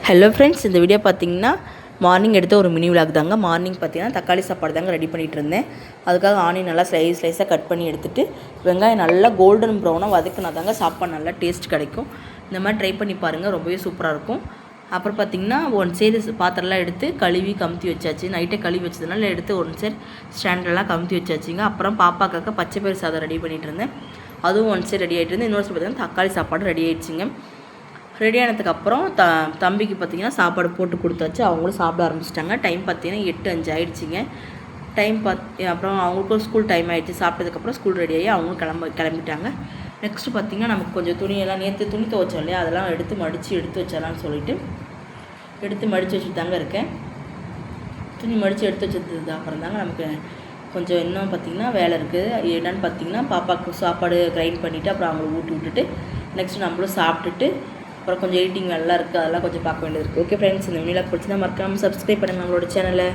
Hello friends, இந்த video பார்த்தீங்கன்னா morning எடுத்த ஒரு மினி விலாக் தாங்க. மார்னிங் பார்த்தீங்கன்னா தக்காளி சாப்பாடு தாங்க ரெடி பண்ணிகிட்டு இருந்தேன். அதுக்காக ஆனியன் நல்லா ஸ்லைஸாக கட் பண்ணி எடுத்துகிட்டு வெங்காயம் நல்லா கோல்டன் ப்ரௌனாக வதக்கினா தாங்க சாப்பாடு நல்லா டேஸ்ட் கிடைக்கும். இந்த மாதிரி ட்ரை பண்ணி பாருங்கள், ரொம்பவே சூப்பராக இருக்கும். அப்புறம் பார்த்திங்கன்னா ஒன் சைடு பாத்திரம்லாம் எடுத்து கழுவி கமுத்தி வச்சாச்சு. நைட்டே கழுவி வச்சதுனால எடுத்து ஒன் சைடு ஸ்டாண்டெல்லாம் கமுத்தி வச்சாச்சுங்க. அப்புறம் பாப்பாக்காக பச்சை பயிறு சாதம் ரெடி பண்ணிகிட்டு இருந்தேன். அதுவும் ஒன் சைடு ரெடி ஆகிட்டு இருந்தேன். இன்னொரு சைடு பார்த்திங்கன்னா தக்காளி சாப்பாடு ரெடி ஆகிடுச்சிங்க. ரெடி ஆனதுக்கப்புறம் தம்பிக்கு பார்த்திங்கன்னா சாப்பாடு போட்டு கொடுத்தாச்சு. அவங்களும் சாப்பிட ஆரம்பிச்சிட்டாங்க. டைம் பார்த்திங்கன்னா 8:05 ஆகிடுச்சிங்க. அப்புறம் அவங்களுக்கும் ஸ்கூல் டைம் ஆகிடுச்சு. சாப்பிட்டதுக்கப்புறம் ஸ்கூல் ரெடி ஆகி அவங்களும் கிளம்பிட்டாங்க. நெக்ஸ்ட்டு பார்த்திங்கன்னா நமக்கு கொஞ்சம் துணியெல்லாம் நேற்று துணி துவைச்சோம் இல்லையா, அதெல்லாம் எடுத்து வச்சிடலான்னு சொல்லிட்டு எடுத்து மடித்து வச்சுட்டு தாங்க இருக்கேன். துணி மடித்து எடுத்து வச்சது அப்புறம் தாங்க நமக்கு கொஞ்சம் இன்னும் பார்த்திங்கன்னா வேலை இருக்குது. என்னென்னு பார்த்திங்கன்னா பாப்பாவுக்கு சாப்பாடு கிரைண்ட் பண்ணிவிட்டு அப்புறம் அவங்கள ஊட்டி விட்டுட்டு நெக்ஸ்ட்டு நம்மளும் சாப்பிட்டுட்டு அப்புறம் கொஞ்சம் எடிட்டிங் நல்லா இருக்குது, அதெல்லாம் கொஞ்சம் பார்க்க வேண்டியது இருக்குது. ஓகே ஃப்ரெண்ட்ஸ், இந்த வீடியோ பிடிச்சிருந்தா மறக்காமல் சப்ஸ்கிரைப் பண்ணுங்கள் நம்மளோட சேனலை.